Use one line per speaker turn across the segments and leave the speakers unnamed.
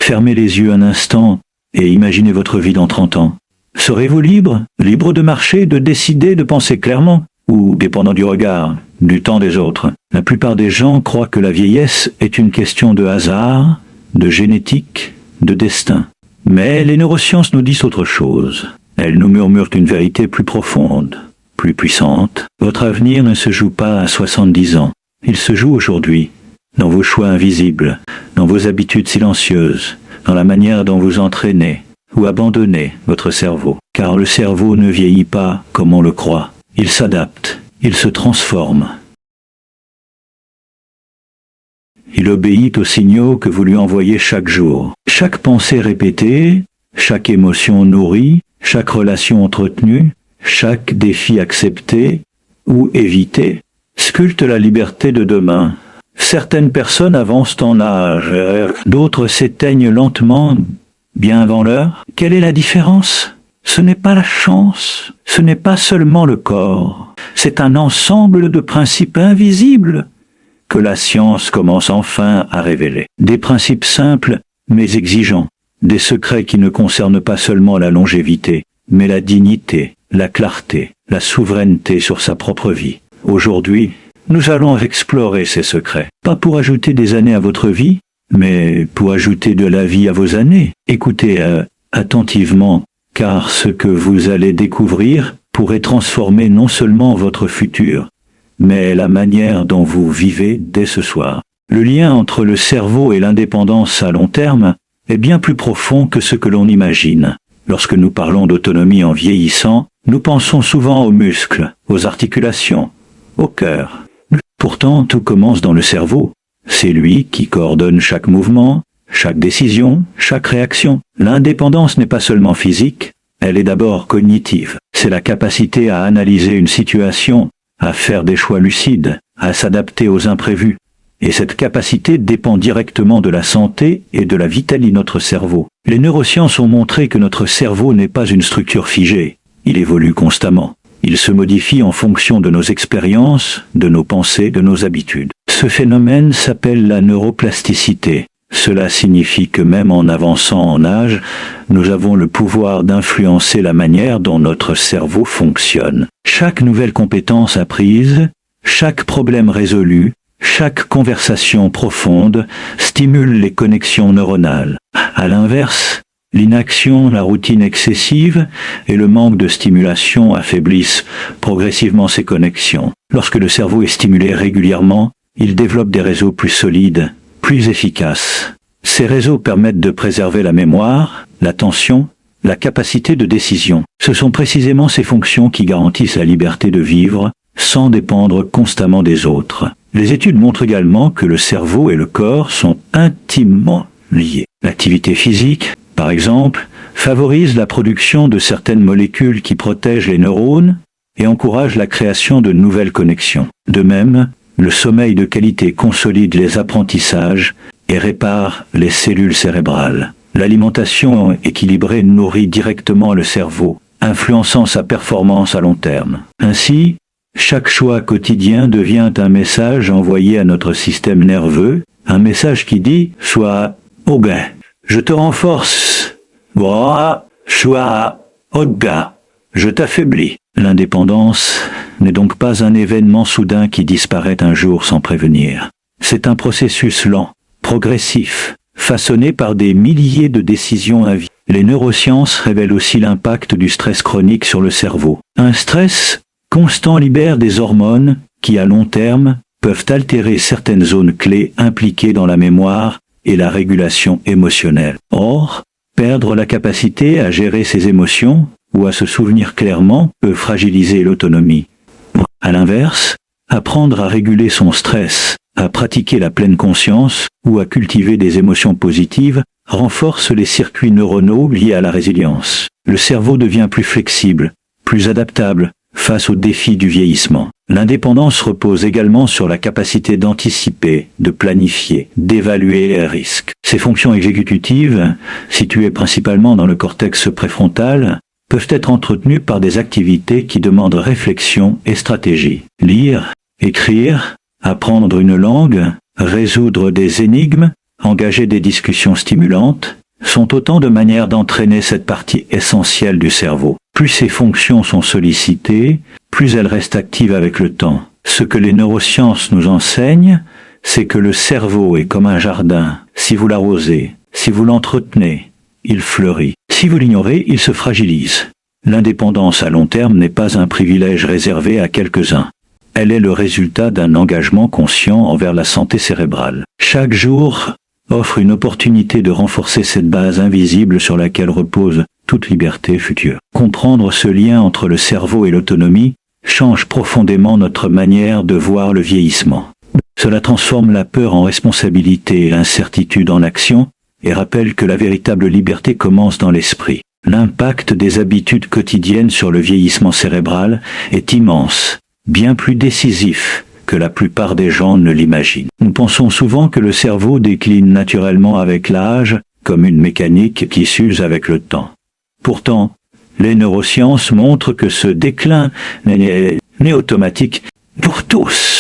Fermez les yeux un instant et imaginez votre vie dans 30 ans. Serez-vous libre? Libre de marcher, de décider, de penser clairement? Ou dépendant du regard, du temps des autres? La plupart des gens croient que la vieillesse est une question de hasard, de génétique, de destin. Mais les neurosciences nous disent autre chose. Elles nous murmurent une vérité plus profonde, plus puissante. Votre avenir ne se joue pas à 70 ans. Il se joue aujourd'hui, dans vos choix invisibles, dans vos habitudes silencieuses, dans la manière dont vous entraînez ou abandonnez votre cerveau. Car le cerveau ne vieillit pas comme on le croit. Il s'adapte, il se transforme. Il obéit aux signaux que vous lui envoyez chaque jour. Chaque pensée répétée, chaque émotion nourrie, chaque relation entretenue, chaque défi accepté ou évité, sculpte la liberté de demain. Certaines personnes avancent en âge, d'autres s'éteignent lentement, bien avant l'heure. Quelle est la différence? Ce n'est pas la chance, ce n'est pas seulement le corps, c'est un ensemble de principes invisibles que la science commence enfin à révéler. Des principes simples mais exigeants, des secrets qui ne concernent pas seulement la longévité, mais la dignité, la clarté, la souveraineté sur sa propre vie. Aujourd'hui, nous allons explorer ces secrets, pas pour ajouter des années à votre vie, mais pour ajouter de la vie à vos années. Écoutez attentivement, car ce que vous allez découvrir pourrait transformer non seulement votre futur, mais la manière dont vous vivez dès ce soir. Le lien entre le cerveau et l'indépendance à long terme est bien plus profond que ce que l'on imagine. Lorsque nous parlons d'autonomie en vieillissant, nous pensons souvent aux muscles, aux articulations, au cœur. Pourtant, tout commence dans le cerveau. C'est lui qui coordonne chaque mouvement, chaque décision, chaque réaction. L'indépendance n'est pas seulement physique, elle est d'abord cognitive. C'est la capacité à analyser une situation, à faire des choix lucides, à s'adapter aux imprévus. Et cette capacité dépend directement de la santé et de la vitalité de notre cerveau. Les neurosciences ont montré que notre cerveau n'est pas une structure figée. Il évolue constamment. Il se modifie en fonction de nos expériences, de nos pensées, de nos habitudes. Ce phénomène s'appelle la neuroplasticité. Cela signifie que même en avançant en âge, nous avons le pouvoir d'influencer la manière dont notre cerveau fonctionne. Chaque nouvelle compétence apprise, chaque problème résolu, chaque conversation profonde stimule les connexions neuronales. À l'inverse, l'inaction, la routine excessive et le manque de stimulation affaiblissent progressivement ces connexions. Lorsque le cerveau est stimulé régulièrement, il développe des réseaux plus solides, plus efficaces. Ces réseaux permettent de préserver la mémoire, l'attention, la capacité de décision. Ce sont précisément ces fonctions qui garantissent la liberté de vivre sans dépendre constamment des autres. Les études montrent également que le cerveau et le corps sont intimement liés. L'activité physique, par exemple, favorise la production de certaines molécules qui protègent les neurones et encourage la création de nouvelles connexions. De même, le sommeil de qualité consolide les apprentissages et répare les cellules cérébrales. L'alimentation équilibrée nourrit directement le cerveau, influençant sa performance à long terme. Ainsi, chaque choix quotidien devient un message envoyé à notre système nerveux, un message qui dit soit au gain, je te renforce, soit au gain, je t'affaiblis. L'indépendance n'est donc pas un événement soudain qui disparaît un jour sans prévenir. C'est un processus lent, progressif, façonné par des milliers de décisions à vie. Les neurosciences révèlent aussi l'impact du stress chronique sur le cerveau. Un stress constant libère des hormones qui, à long terme, peuvent altérer certaines zones clés impliquées dans la mémoire et la régulation émotionnelle. Or, perdre la capacité à gérer ses émotions ou à se souvenir clairement peut fragiliser l'autonomie. À l'inverse, apprendre à réguler son stress, à pratiquer la pleine conscience ou à cultiver des émotions positives renforce les circuits neuronaux liés à la résilience. Le cerveau devient plus flexible, plus adaptable face aux défis du vieillissement. L'indépendance repose également sur la capacité d'anticiper, de planifier, d'évaluer les risques. Ces fonctions exécutives, situées principalement dans le cortex préfrontal, peuvent être entretenues par des activités qui demandent réflexion et stratégie. Lire, écrire, apprendre une langue, résoudre des énigmes engager des discussions stimulantes, sont autant de manières d'entraîner cette partie essentielle du cerveau. Plus ces fonctions sont sollicitées, plus elles restent actives avec le temps. Ce que les neurosciences nous enseignent, c'est que le cerveau est comme un jardin. Si vous l'arrosez, si vous l'entretenez, il fleurit. Si vous l'ignorez, il se fragilise. L'indépendance à long terme n'est pas un privilège réservé à quelques-uns. Elle est le résultat d'un engagement conscient envers la santé cérébrale. Chaque jour offre une opportunité de renforcer cette base invisible sur laquelle repose toute liberté future. Comprendre ce lien entre le cerveau et l'autonomie change profondément notre manière de voir le vieillissement. Cela transforme la peur en responsabilité et l'incertitude en action, et rappelle que la véritable liberté commence dans l'esprit. L'impact des habitudes quotidiennes sur le vieillissement cérébral est immense, bien plus décisif que la plupart des gens ne l'imaginent. Nous pensons souvent que le cerveau décline naturellement avec l'âge, comme une mécanique qui s'use avec le temps. Pourtant, les neurosciences montrent que ce déclin n'est automatique pour tous.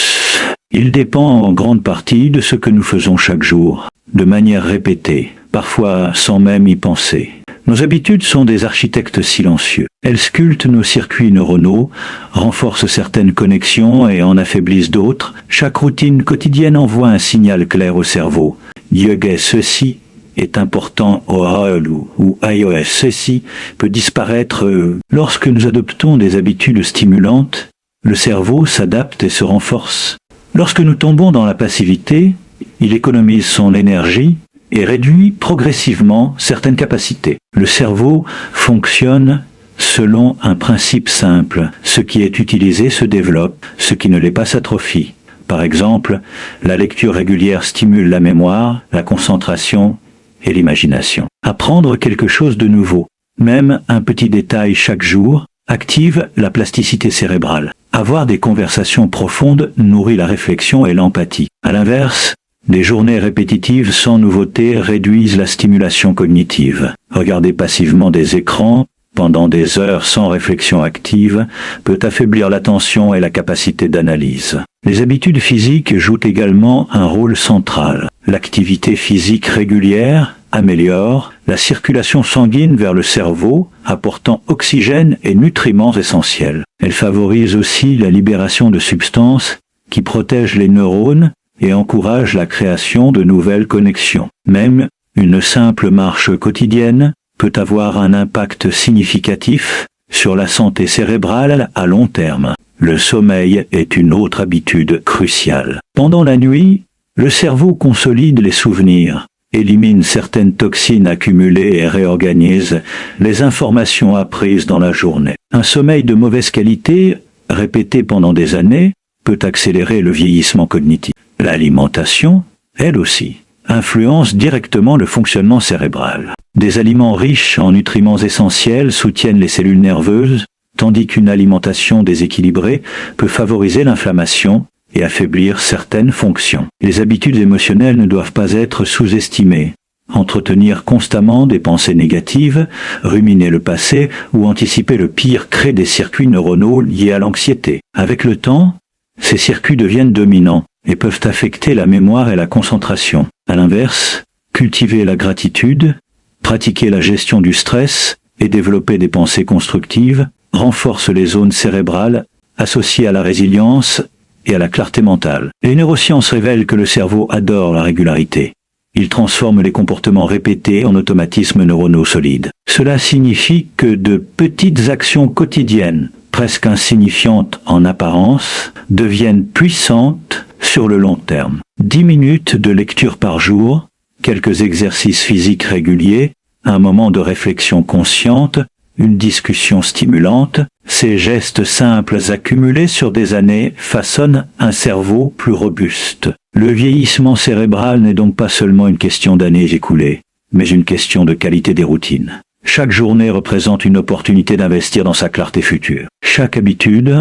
Il dépend en grande partie de ce que nous faisons chaque jour, de manière répétée, parfois sans même y penser. Nos habitudes sont des architectes silencieux. Elles sculptent nos circuits neuronaux, renforcent certaines connexions et en affaiblissent d'autres. Chaque routine quotidienne envoie un signal clair au cerveau. Yoga ceci est important ou iOS ceci peut disparaître. Lorsque nous adoptons des habitudes stimulantes, le cerveau s'adapte et se renforce. Lorsque nous tombons dans la passivité, il économise son énergie et réduit progressivement certaines capacités. Le cerveau fonctionne selon un principe simple. Ce qui est utilisé se développe, ce qui ne l'est pas s'atrophie. Par exemple, la lecture régulière stimule la mémoire, la concentration et l'imagination. Apprendre quelque chose de nouveau, même un petit détail chaque jour, active la plasticité cérébrale. Avoir des conversations profondes nourrit la réflexion et l'empathie. À l'inverse, des journées répétitives sans nouveauté réduisent la stimulation cognitive. Regarder passivement des écrans pendant des heures sans réflexion active peut affaiblir l'attention et la capacité d'analyse. Les habitudes physiques jouent également un rôle central. L'activité physique régulière améliore la circulation sanguine vers le cerveau, apportant oxygène et nutriments essentiels. Elle favorise aussi la libération de substances qui protègent les neurones et encourage la création de nouvelles connexions. Même une simple marche quotidienne peut avoir un impact significatif sur la santé cérébrale à long terme. Le sommeil est une autre habitude cruciale. Pendant la nuit, le cerveau consolide les souvenirs, élimine certaines toxines accumulées et réorganise les informations apprises dans la journée. Un sommeil de mauvaise qualité, répété pendant des années, peut accélérer le vieillissement cognitif. L'alimentation, elle aussi, influence directement le fonctionnement cérébral. Des aliments riches en nutriments essentiels soutiennent les cellules nerveuses, tandis qu'une alimentation déséquilibrée peut favoriser l'inflammation et affaiblir certaines fonctions. Les habitudes émotionnelles ne doivent pas être sous-estimées. Entretenir constamment des pensées négatives, ruminer le passé ou anticiper le pire crée des circuits neuronaux liés à l'anxiété. Avec le temps, ces circuits deviennent dominants et peuvent affecter la mémoire et la concentration. À l'inverse, cultiver la gratitude, pratiquer la gestion du stress et développer des pensées constructives renforce les zones cérébrales associées à la résilience et à la clarté mentale. Les neurosciences révèlent que le cerveau adore la régularité. Il transforme les comportements répétés en automatismes neuronaux solides. Cela signifie que de petites actions quotidiennes, presque insignifiantes en apparence, deviennent puissantes sur le long terme. 10 minutes de lecture par jour, quelques exercices physiques réguliers, un moment de réflexion consciente, une discussion stimulante, ces gestes simples accumulés sur des années façonnent un cerveau plus robuste. Le vieillissement cérébral n'est donc pas seulement une question d'années écoulées, mais une question de qualité des routines. Chaque journée représente une opportunité d'investir dans sa clarté future. Chaque habitude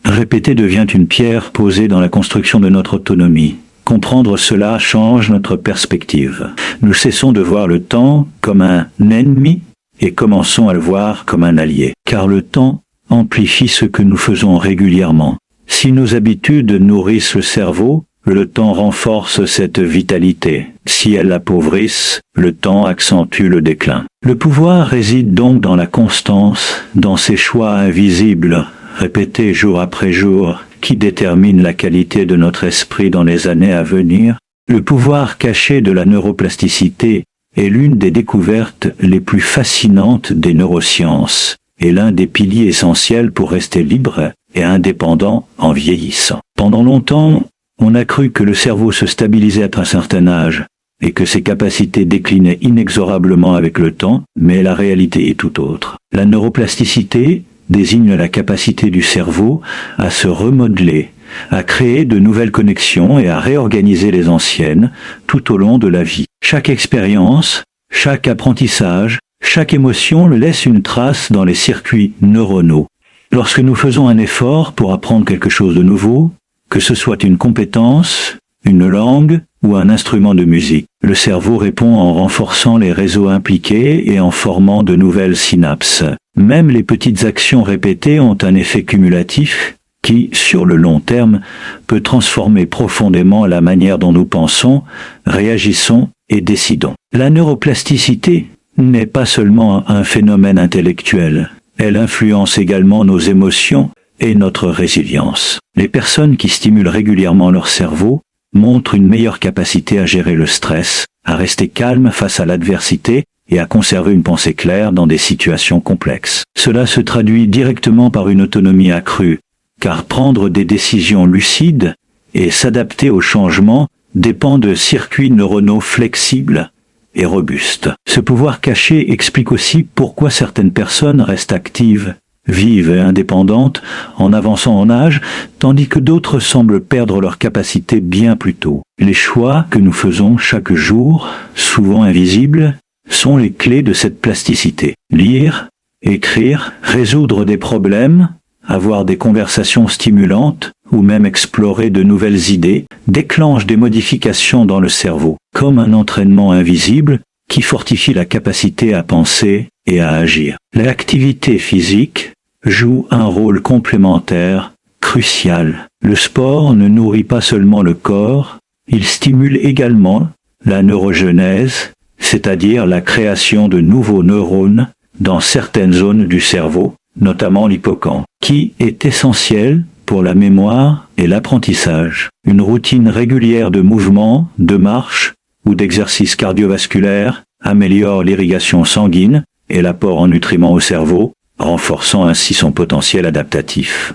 répétée devient une pierre posée dans la construction de notre autonomie. Comprendre cela change notre perspective. Nous cessons de voir le temps comme un ennemi et commençons à le voir comme un allié. Car le temps amplifie ce que nous faisons régulièrement. Si nos habitudes nourrissent le cerveau, le temps renforce cette vitalité. Si elles l'appauvrissent, le temps accentue le déclin. Le pouvoir réside donc dans la constance, dans ces choix invisibles, répétés jour après jour, qui déterminent la qualité de notre esprit dans les années à venir. Le pouvoir caché de la neuroplasticité est l'une des découvertes les plus fascinantes des neurosciences et l'un des piliers essentiels pour rester libre et indépendant en vieillissant. Pendant longtemps, on a cru que le cerveau se stabilisait à un certain âge et que ses capacités déclinaient inexorablement avec le temps, mais la réalité est tout autre. La neuroplasticité désigne la capacité du cerveau à se remodeler, à créer de nouvelles connexions et à réorganiser les anciennes tout au long de la vie. Chaque expérience, chaque apprentissage, chaque émotion laisse une trace dans les circuits neuronaux. Lorsque nous faisons un effort pour apprendre quelque chose de nouveau, que ce soit une compétence, une langue ou un instrument de musique, le cerveau répond en renforçant les réseaux impliqués et en formant de nouvelles synapses. Même les petites actions répétées ont un effet cumulatif qui, sur le long terme, peut transformer profondément la manière dont nous pensons, réagissons et décidons. La neuroplasticité n'est pas seulement un phénomène intellectuel, elle influence également nos émotions et notre résilience. Les personnes qui stimulent régulièrement leur cerveau montrent une meilleure capacité à gérer le stress, à rester calme face à l'adversité et à conserver une pensée claire dans des situations complexes. Cela se traduit directement par une autonomie accrue, car prendre des décisions lucides et s'adapter aux changements dépend de circuits neuronaux flexibles et robustes. Ce pouvoir caché explique aussi pourquoi certaines personnes restent actives, vives et indépendantes en avançant en âge, tandis que d'autres semblent perdre leur capacité bien plus tôt. Les choix que nous faisons chaque jour, souvent invisibles, sont les clés de cette plasticité. Lire, écrire, résoudre des problèmes, avoir des conversations stimulantes ou même explorer de nouvelles idées déclenchent des modifications dans le cerveau, comme un entraînement invisible qui fortifie la capacité à penser et à agir. L'activité physique joue un rôle complémentaire, crucial. Le sport ne nourrit pas seulement le corps, il stimule également la neurogenèse, c'est-à-dire la création de nouveaux neurones dans certaines zones du cerveau, notamment l'hippocampe, qui est essentiel pour la mémoire et l'apprentissage. Une routine régulière de mouvement, de marche ou d'exercice cardiovasculaire améliore l'irrigation sanguine et l'apport en nutriments au cerveau, renforçant ainsi son potentiel adaptatif.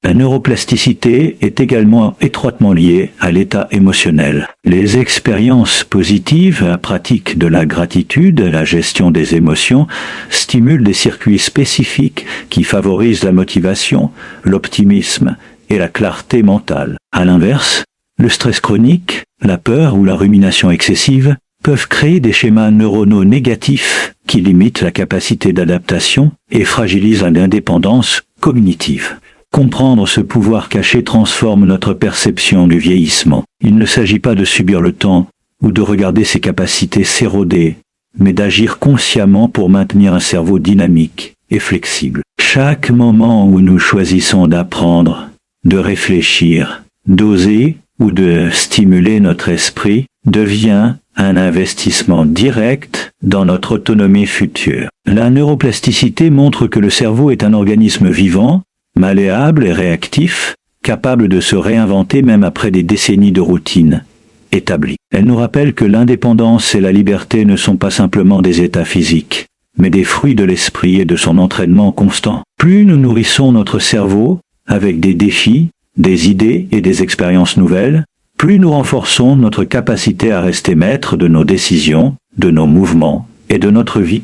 La neuroplasticité est également étroitement liée à l'état émotionnel. Les expériences positives, la pratique de la gratitude, la gestion des émotions, stimulent des circuits spécifiques qui favorisent la motivation, l'optimisme et la clarté mentale. À l'inverse, le stress chronique, la peur ou la rumination excessive peuvent créer des schémas neuronaux négatifs qui limitent la capacité d'adaptation et fragilisent l'indépendance cognitive. Comprendre ce pouvoir caché transforme notre perception du vieillissement. Il ne s'agit pas de subir le temps ou de regarder ses capacités s'éroder, mais d'agir consciemment pour maintenir un cerveau dynamique et flexible. Chaque moment où nous choisissons d'apprendre, de réfléchir, d'oser ou de stimuler notre esprit devient un investissement direct dans notre autonomie future. La neuroplasticité montre que le cerveau est un organisme vivant, malléable et réactif, capable de se réinventer même après des décennies de routine établie. Elle nous rappelle que l'indépendance et la liberté ne sont pas simplement des états physiques, mais des fruits de l'esprit et de son entraînement constant. Plus nous nourrissons notre cerveau avec des défis, des idées et des expériences nouvelles, plus nous renforçons notre capacité à rester maître de nos décisions, de nos mouvements et de notre vie.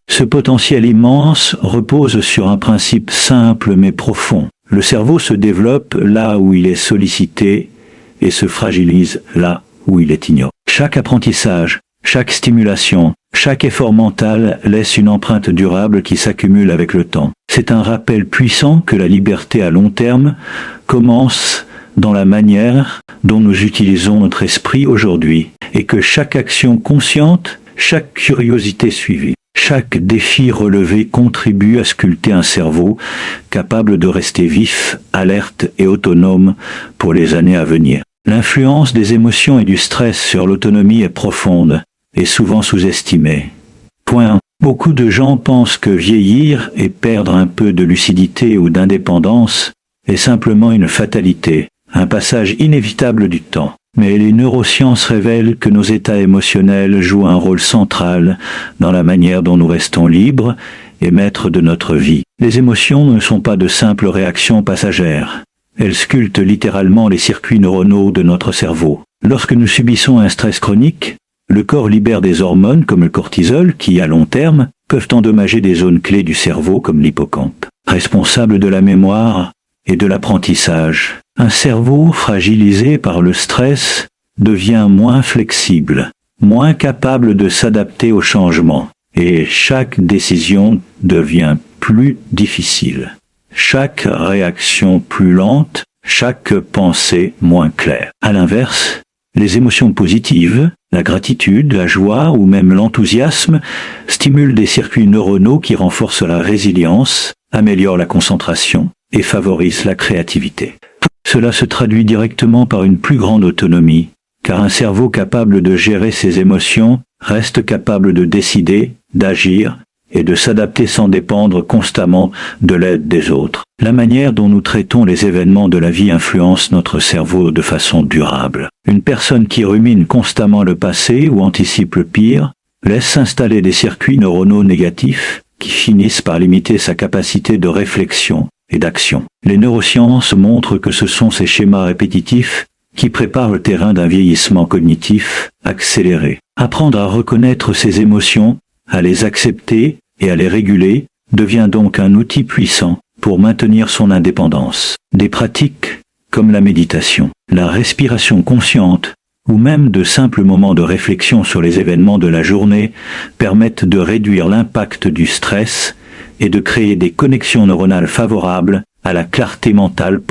Ce potentiel immense repose sur un principe simple mais profond. Le cerveau se développe là où il est sollicité et se fragilise là où il est ignoré. Chaque apprentissage, chaque stimulation, chaque effort mental laisse une empreinte durable qui s'accumule avec le temps. C'est un rappel puissant que la liberté à long terme commence dans la manière dont nous utilisons notre esprit aujourd'hui, et que chaque action consciente, chaque curiosité suivie, chaque défi relevé contribue à sculpter un cerveau capable de rester vif, alerte et autonome pour les années à venir. L'influence des émotions et du stress sur l'autonomie est profonde et souvent sous-estimée. Beaucoup de gens pensent que vieillir et perdre un peu de lucidité ou d'indépendance est simplement une fatalité, un passage inévitable du temps. Mais les neurosciences révèlent que nos états émotionnels jouent un rôle central dans la manière dont nous restons libres et maîtres de notre vie. Les émotions ne sont pas de simples réactions passagères. Elles sculptent littéralement les circuits neuronaux de notre cerveau. Lorsque nous subissons un stress chronique, le corps libère des hormones comme le cortisol qui, à long terme, peuvent endommager des zones clés du cerveau comme l'hippocampe, responsable de la mémoire et de l'apprentissage. Un cerveau fragilisé par le stress devient moins flexible, moins capable de s'adapter aux changements, et chaque décision devient plus difficile. Chaque réaction plus lente, chaque pensée moins claire. À l'inverse, les émotions positives, la gratitude, la joie ou même l'enthousiasme stimulent des circuits neuronaux qui renforcent la résilience, améliorent la concentration et favorisent la créativité. Cela se traduit directement par une plus grande autonomie, car un cerveau capable de gérer ses émotions reste capable de décider, d'agir et de s'adapter sans dépendre constamment de l'aide des autres. La manière dont nous traitons les événements de la vie influence notre cerveau de façon durable. Une personne qui rumine constamment le passé ou anticipe le pire laisse s'installer des circuits neuronaux négatifs qui finissent par limiter sa capacité de réflexion et d'action. Les neurosciences montrent que ce sont ces schémas répétitifs qui préparent le terrain d'un vieillissement cognitif accéléré. Apprendre à reconnaître ses émotions, à les accepter et à les réguler devient donc un outil puissant pour maintenir son indépendance. Des pratiques comme la méditation, la respiration consciente ou même de simples moments de réflexion sur les événements de la journée permettent de réduire l'impact du stress et de créer des connexions neuronales favorables à la clarté mentale.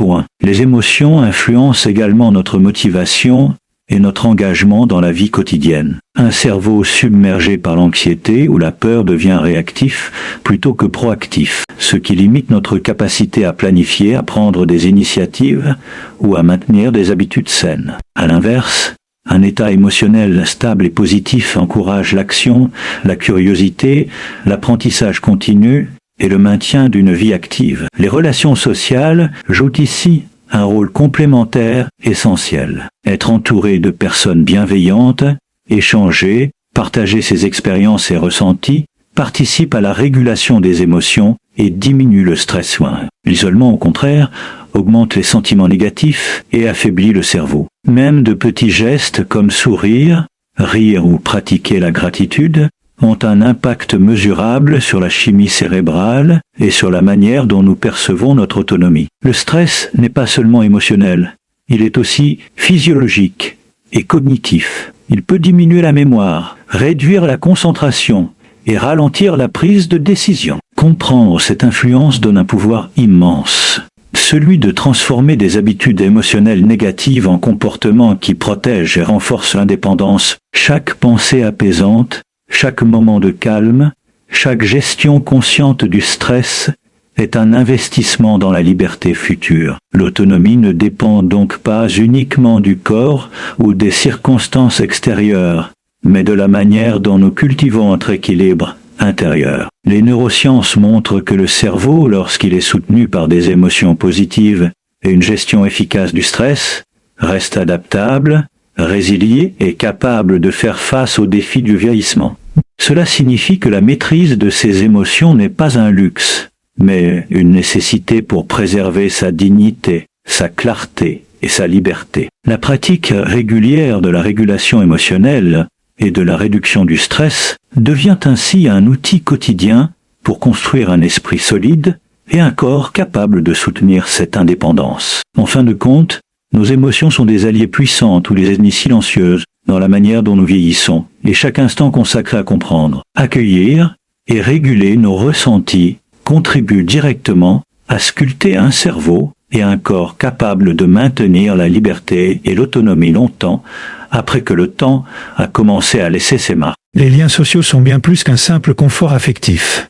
Les émotions influencent également notre motivation et notre engagement dans la vie quotidienne. Un cerveau submergé par l'anxiété ou la peur devient réactif plutôt que proactif, ce qui limite notre capacité à planifier, à prendre des initiatives ou à maintenir des habitudes saines. À l'inverse, un état émotionnel stable et positif encourage l'action, la curiosité, l'apprentissage continu et le maintien d'une vie active. Les relations sociales jouent ici un rôle complémentaire essentiel. Être entouré de personnes bienveillantes, échanger, partager ses expériences et ressentis, participe à la régulation des émotions et diminue le stress. L'isolement, au contraire, augmente les sentiments négatifs et affaiblit le cerveau. Même de petits gestes comme sourire, rire ou pratiquer la gratitude ont un impact mesurable sur la chimie cérébrale et sur la manière dont nous percevons notre autonomie. Le stress n'est pas seulement émotionnel, il est aussi physiologique et cognitif. Il peut diminuer la mémoire, réduire la concentration et ralentir la prise de décision. Comprendre cette influence donne un pouvoir immense, celui de transformer des habitudes émotionnelles négatives en comportements qui protègent et renforcent l'indépendance. Chaque pensée apaisante, chaque moment de calme, chaque gestion consciente du stress est un investissement dans la liberté future. L'autonomie ne dépend donc pas uniquement du corps ou des circonstances extérieures, mais de la manière dont nous cultivons notre équilibre intérieur. Les neurosciences montrent que le cerveau, lorsqu'il est soutenu par des émotions positives et une gestion efficace du stress, reste adaptable, résilient et capable de faire face aux défis du vieillissement. Cela signifie que la maîtrise de ses émotions n'est pas un luxe, mais une nécessité pour préserver sa dignité, sa clarté et sa liberté. La pratique régulière de la régulation émotionnelle et de la réduction du stress devient ainsi un outil quotidien pour construire un esprit solide et un corps capable de soutenir cette indépendance. En fin de compte, nos émotions sont des alliés puissantes ou des ennemis silencieuses dans la manière dont nous vieillissons, et chaque instant consacré à comprendre, accueillir et réguler nos ressentis contribue directement à sculpter un cerveau et un corps capables de maintenir la liberté et l'autonomie longtemps après que le temps a commencé à laisser ses marques.
Les liens sociaux sont bien plus qu'un simple confort affectif.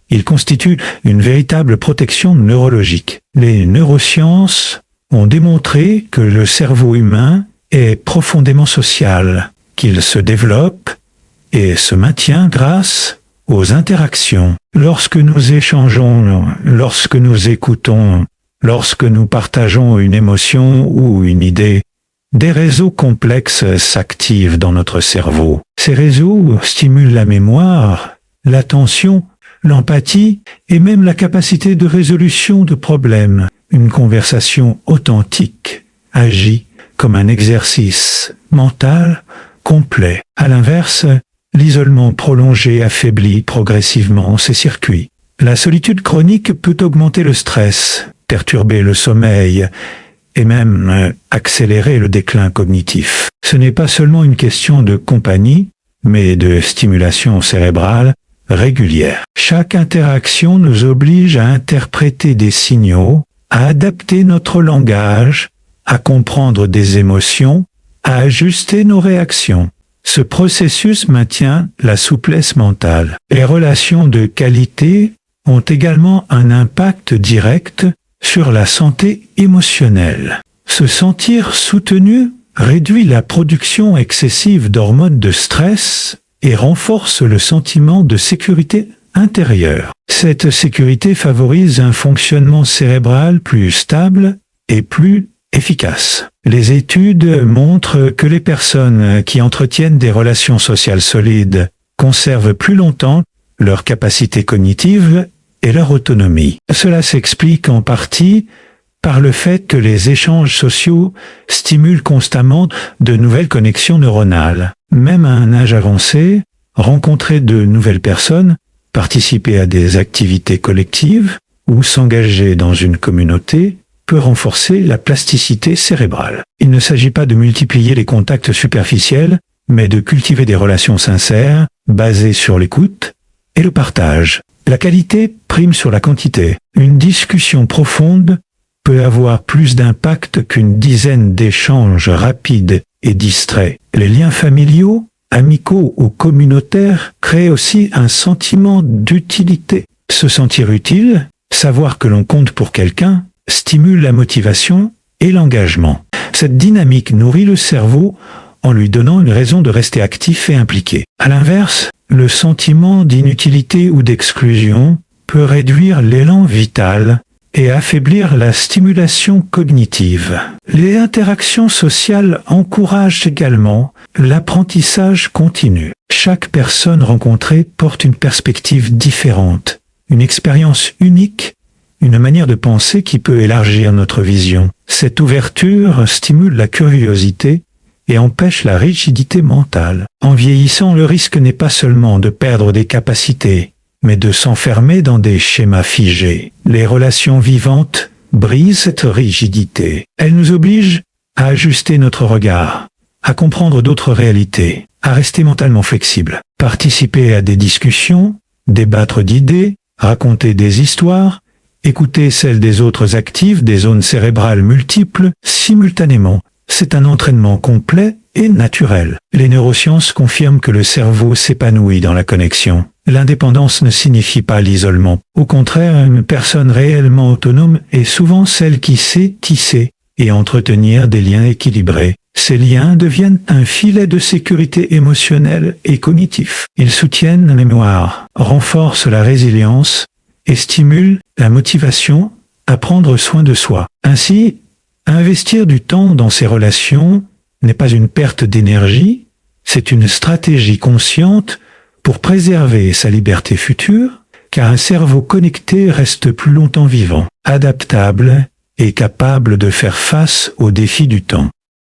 Ils constituent une véritable protection neurologique. Les neurosciences ont démontré que le cerveau humain est profondément social, qu'il se développe et se maintient grâce aux interactions. Lorsque nous échangeons, lorsque nous écoutons, lorsque nous partageons une émotion ou une idée, des réseaux complexes s'activent dans notre cerveau. Ces réseaux stimulent la mémoire, l'attention, l'empathie et même la capacité de résolution de problèmes. Une conversation authentique agit comme un exercice mental complet. À l'inverse, l'isolement prolongé affaiblit progressivement ces circuits. La solitude chronique peut augmenter le stress, perturber le sommeil et même accélérer le déclin cognitif. Ce n'est pas seulement une question de compagnie, mais de stimulation cérébrale régulière. Chaque interaction nous oblige à interpréter des signaux, à adapter notre langage, à comprendre des émotions, à ajuster nos réactions. Ce processus maintient la souplesse mentale. Les relations de qualité ont également un impact direct sur la santé émotionnelle. Se sentir soutenu réduit la production excessive d'hormones de stress et renforce le sentiment de sécurité intérieure. Cette sécurité favorise un fonctionnement cérébral plus stable et plus efficace. Les études montrent que les personnes qui entretiennent des relations sociales solides conservent plus longtemps leur capacité cognitive et leur autonomie. Cela s'explique en partie par le fait que les échanges sociaux stimulent constamment de nouvelles connexions neuronales. Même à un âge avancé, rencontrer de nouvelles personnes, participer à des activités collectives ou s'engager dans une communauté peut renforcer la plasticité cérébrale. Il ne s'agit pas de multiplier les contacts superficiels, mais de cultiver des relations sincères, basées sur l'écoute et le partage. La qualité prime sur la quantité. Une discussion profonde peut avoir plus d'impact qu'une dizaine d'échanges rapides et distraits. Les liens familiaux, amicaux ou communautaires créent aussi un sentiment d'utilité. Se sentir utile, savoir que l'on compte pour quelqu'un, stimule la motivation et l'engagement. Cette dynamique nourrit le cerveau en lui donnant une raison de rester actif et impliqué. À l'inverse, le sentiment d'inutilité ou d'exclusion peut réduire l'élan vital et affaiblir la stimulation cognitive. Les interactions sociales encouragent également l'apprentissage continu. Chaque personne rencontrée porte une perspective différente, une expérience unique, une manière de penser qui peut élargir notre vision. Cette ouverture stimule la curiosité et empêche la rigidité mentale. En vieillissant, le risque n'est pas seulement de perdre des capacités, mais de s'enfermer dans des schémas figés. Les relations vivantes brisent cette rigidité. Elles nous obligent à ajuster notre regard, à comprendre d'autres réalités, à rester mentalement flexibles, participer à des discussions, débattre d'idées, raconter des histoires, écouter celles des autres active des zones cérébrales multiples simultanément. C'est un entraînement complet et naturel. Les neurosciences confirment que le cerveau s'épanouit dans la connexion. L'indépendance ne signifie pas l'isolement. Au contraire, une personne réellement autonome est souvent celle qui sait tisser et entretenir des liens équilibrés. Ces liens deviennent un filet de sécurité émotionnelle et cognitif. Ils soutiennent la mémoire, renforcent la résilience et stimulent la motivation à prendre soin de soi. Ainsi, investir du temps dans ces relations n'est pas une perte d'énergie, c'est une stratégie consciente pour préserver sa liberté future, car un cerveau connecté reste plus longtemps vivant, adaptable et capable de faire face aux défis du temps.